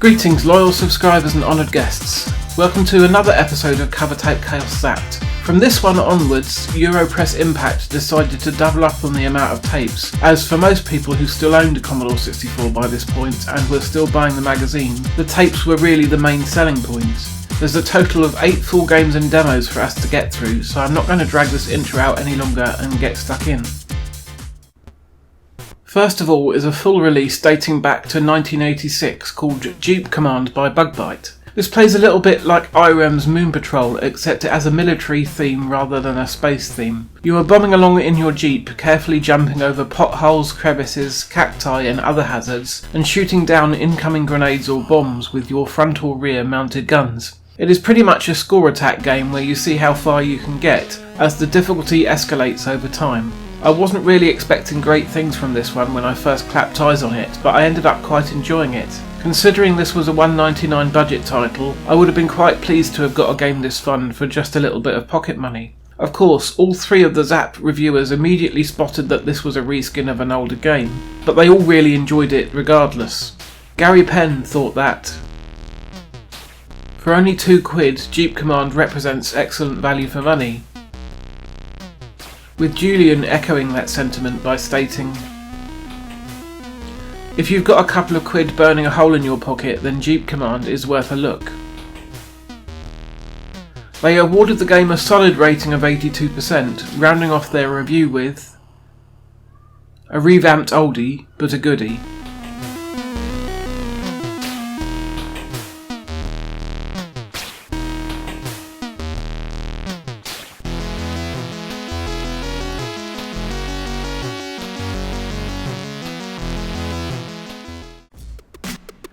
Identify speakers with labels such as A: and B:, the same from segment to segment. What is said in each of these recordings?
A: Greetings loyal subscribers and honoured guests. Welcome to another episode of Cover Tape Chaos Zapped. From this one onwards, Europress Impact decided to double up on the amount of tapes, as for most people who still owned a Commodore 64 by this point and were still buying the magazine, the tapes were really the main selling point. There's a total of 8 full games and demos for us to get through, so I'm not going to drag this intro out any longer and get stuck in. First of all is a full release dating back to 1986 called Zzap Command by Bugbite. This plays a little bit like IREM's Moon Patrol, except it has a military theme rather than a space theme. You are bombing along in your Jeep, carefully jumping over potholes, crevices, cacti and other hazards, and shooting down incoming grenades or bombs with your front or rear mounted guns. It is pretty much a score attack game where you see how far you can get, as the difficulty escalates over time. I wasn't really expecting great things from this one when I first clapped eyes on it, but I ended up quite enjoying it. Considering this was a $1.99 budget title, I would have been quite pleased to have got a game this fun for just a little bit of pocket money. Of course, all 3 of the Zzap reviewers immediately spotted that this was a reskin of an older game, but they all really enjoyed it regardless. Gary Penn thought that for only £2, Zzap Command represents excellent value for money, with Julian echoing that sentiment by stating, "If you've got a couple of quid burning a hole in your pocket, then Zzap Command is worth a look." They awarded the game a solid rating of 82%, rounding off their review with a revamped oldie, but a goodie.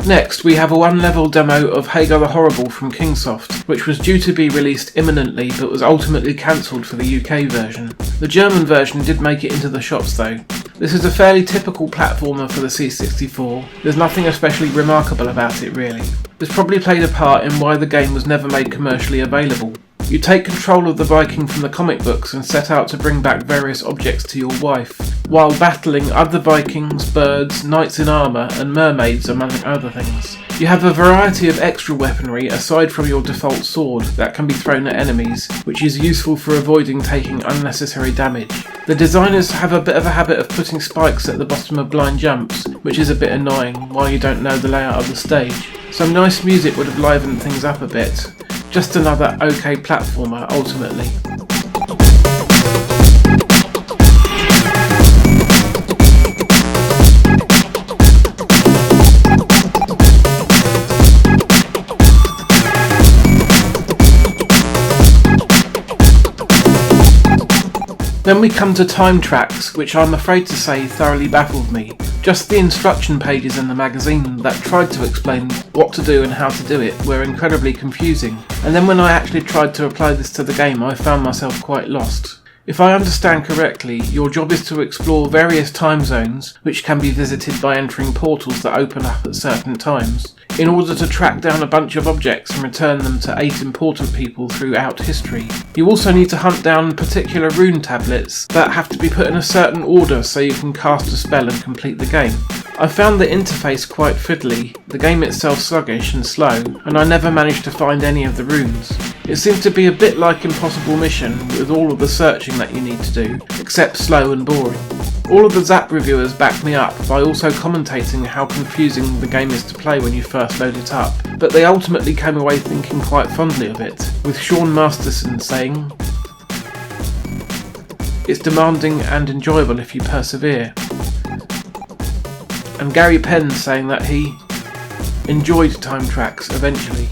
A: Next, we have a one-level demo of Hagar the Horrible from Kingsoft, which was due to be released imminently but was ultimately cancelled for the UK version. The German version did make it into the shops though. This is a fairly typical platformer for the C64, there's nothing especially remarkable about it really. This probably played a part in why the game was never made commercially available. You take control of the Viking from the comic books and set out to bring back various objects to your wife, while battling other Vikings, birds, knights in armour and mermaids among other things. You have a variety of extra weaponry aside from your default sword that can be thrown at enemies, which is useful for avoiding taking unnecessary damage. The designers have a bit of a habit of putting spikes at the bottom of blind jumps, which is a bit annoying while you don't know the layout of the stage. Some nice music would have livened things up a bit. Just another okay platformer ultimately. Then we come to time tracks, which I'm afraid to say thoroughly baffled me. Just the instruction pages in the magazine that tried to explain what to do and how to do it were incredibly confusing, and then when I actually tried to apply this to the game I found myself quite lost. If I understand correctly, your job is to explore various time zones, which can be visited by entering portals that open up at certain times, in order to track down a bunch of objects and return them to 8 important people throughout history. You also need to hunt down particular rune tablets that have to be put in a certain order so you can cast a spell and complete the game. I found the interface quite fiddly, the game itself sluggish and slow, and I never managed to find any of the runes. It seemed to be a bit like Impossible Mission with all of the searching that you need to do, except slow and boring. All of the Zzap reviewers backed me up by also commentating how confusing the game is to play when you first load it up, but they ultimately came away thinking quite fondly of it, with Sean Masterson saying, "It's demanding and enjoyable if you persevere," and Gary Penn saying that he enjoyed time tracks eventually.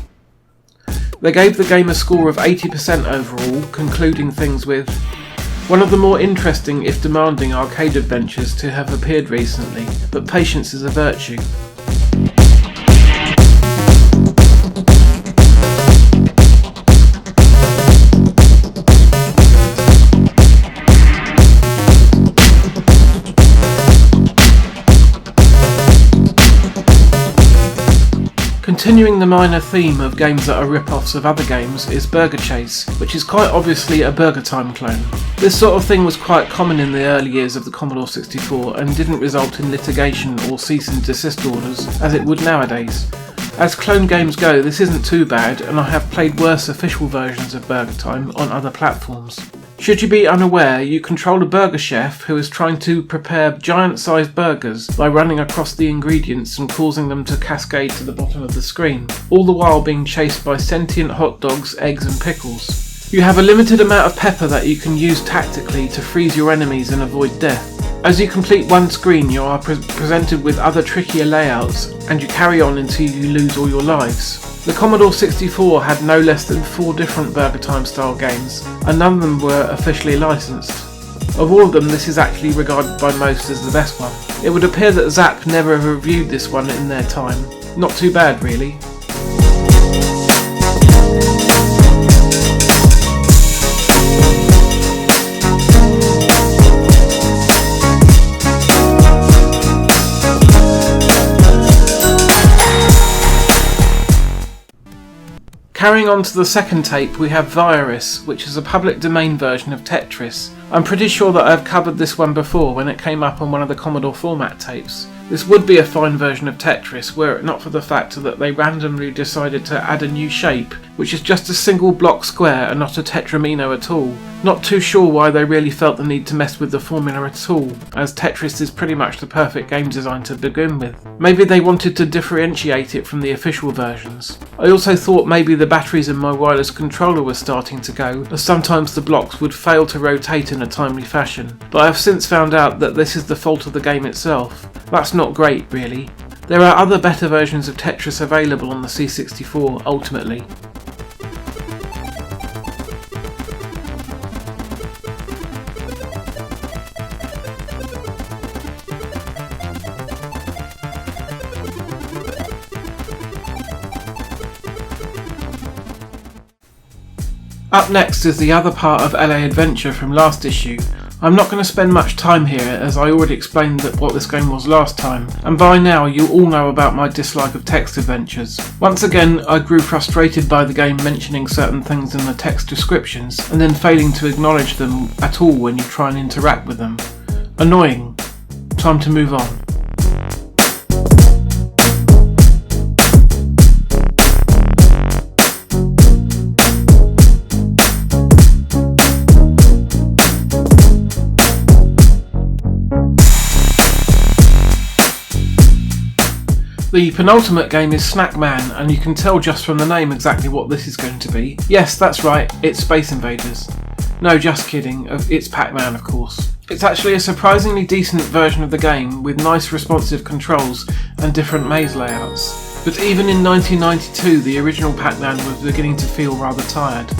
A: They gave the game a score of 80% overall, concluding things with one of the more interesting if demanding arcade adventures to have appeared recently, but patience is a virtue. Continuing the minor theme of games that are rip-offs of other games is Burger Chase, which is quite obviously a Burger Time clone. This sort of thing was quite common in the early years of the Commodore 64 and didn't result in litigation or cease and desist orders as it would nowadays. As clone games go, this isn't too bad, and I have played worse official versions of Burger Time on other platforms. Should you be unaware, you control a burger chef who is trying to prepare giant-sized burgers by running across the ingredients and causing them to cascade to the bottom of the screen, all the while being chased by sentient hot dogs, eggs and pickles. You have a limited amount of pepper that you can use tactically to freeze your enemies and avoid death. As you complete one screen, you are presented with other trickier layouts, and you carry on until you lose all your lives. The Commodore 64 had no less than 4 different Burger Time style games, and none of them were officially licensed. Of all of them, this is actually regarded by most as the best one. It would appear that Zzap never reviewed this one in their time. Not too bad, really. Carrying on to the second tape, we have Virus, which is a public domain version of Tetris. I'm pretty sure that I've covered this one before when it came up on one of the Commodore format tapes. This would be a fine version of Tetris were it not for the fact that they randomly decided to add a new shape, which is just a single block square and not a tetramino at all. Not too sure why they really felt the need to mess with the formula at all, as Tetris is pretty much the perfect game design to begin with. Maybe they wanted to differentiate it from the official versions. I also thought maybe the batteries in my wireless controller were starting to go, as sometimes the blocks would fail to rotate in a timely fashion, but I have since found out that this is the fault of the game itself. That's not great, really. There are other better versions of Tetris available on the C64 ultimately. Up next is the other part of LA Adventure from last issue. I'm not going to spend much time here as I already explained what this game was last time, and by now you all know about my dislike of text adventures. Once again, I grew frustrated by the game mentioning certain things in the text descriptions and then failing to acknowledge them at all when you try and interact with them. Annoying. Time to move on. The penultimate game is Snack Man, and you can tell just from the name exactly what this is going to be. Yes, that's right, it's Space Invaders. No, just kidding, it's Pac-Man of course. It's actually a surprisingly decent version of the game with nice responsive controls and different maze layouts. But even in 1992 the original Pac-Man was beginning to feel rather tired.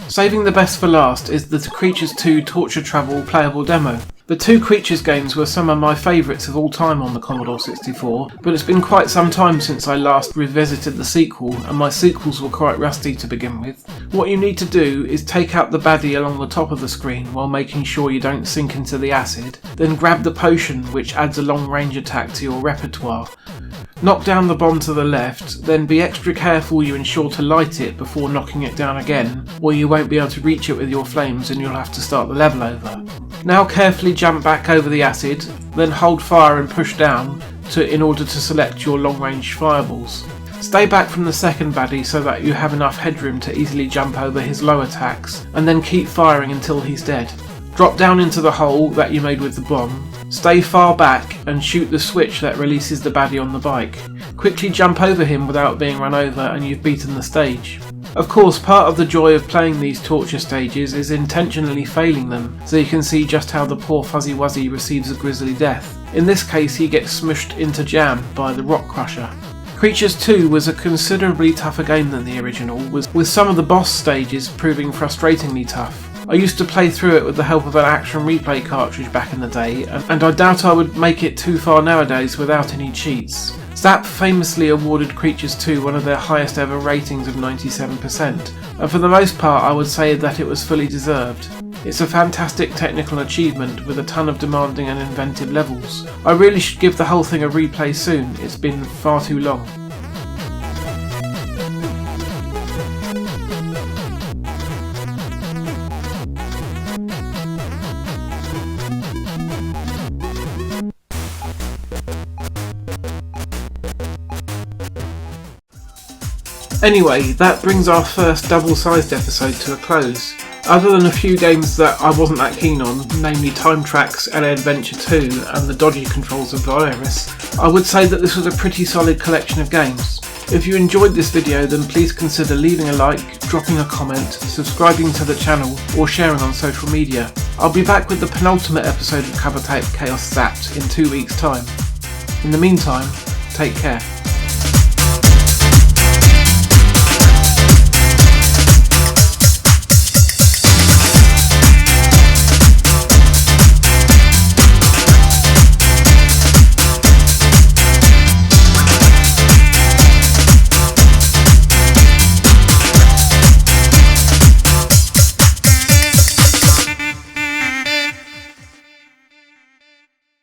A: Saving the best for last is the Creatures 2 Torture Travel playable demo. The two Creatures games were some of my favourites of all time on the Commodore 64, but it's been quite some time since I last revisited the sequel, and my sequels were quite rusty to begin with. What you need to do is take out the baddie along the top of the screen while making sure you don't sink into the acid, then grab the potion which adds a long range attack to your repertoire. Knock down the bomb to the left, then be extra careful you ensure to light it before knocking it down again, or you won't be able to reach it with your flames and you'll have to start the level over. Now carefully jump back over the acid, then hold fire and push down in order to select your long range fireballs. Stay back from the second baddie so that you have enough headroom to easily jump over his low attacks, and then keep firing until he's dead. Drop down into the hole that you made with the bomb. Stay far back and shoot the switch that releases the baddie on the bike. Quickly jump over him without being run over and you've beaten the stage. Of course, part of the joy of playing these torture stages is intentionally failing them, so you can see just how the poor Fuzzy Wuzzy receives a grisly death. In this case he gets smushed into jam by the Rock Crusher. Creatures 2 was a considerably tougher game than the original, with some of the boss stages proving frustratingly tough. I used to play through it with the help of an Action Replay cartridge back in the day, and I doubt I would make it too far nowadays without any cheats. Zzap famously awarded Creatures 2 one of their highest ever ratings of 97%, and for the most part I would say that it was fully deserved. It's a fantastic technical achievement with a ton of demanding and inventive levels. I really should give the whole thing a replay soon, it's been far too long. Anyway, that brings our first double-sized episode to a close. Other than a few games that I wasn't that keen on, namely Time Trax, LA Adventure 2 and the dodgy controls of Virus, I would say that this was a pretty solid collection of games. If you enjoyed this video, then please consider leaving a like, dropping a comment, subscribing to the channel or sharing on social media. I'll be back with the penultimate episode of Cover Tape Chaos Zapped in 2 weeks' time. In the meantime, take care.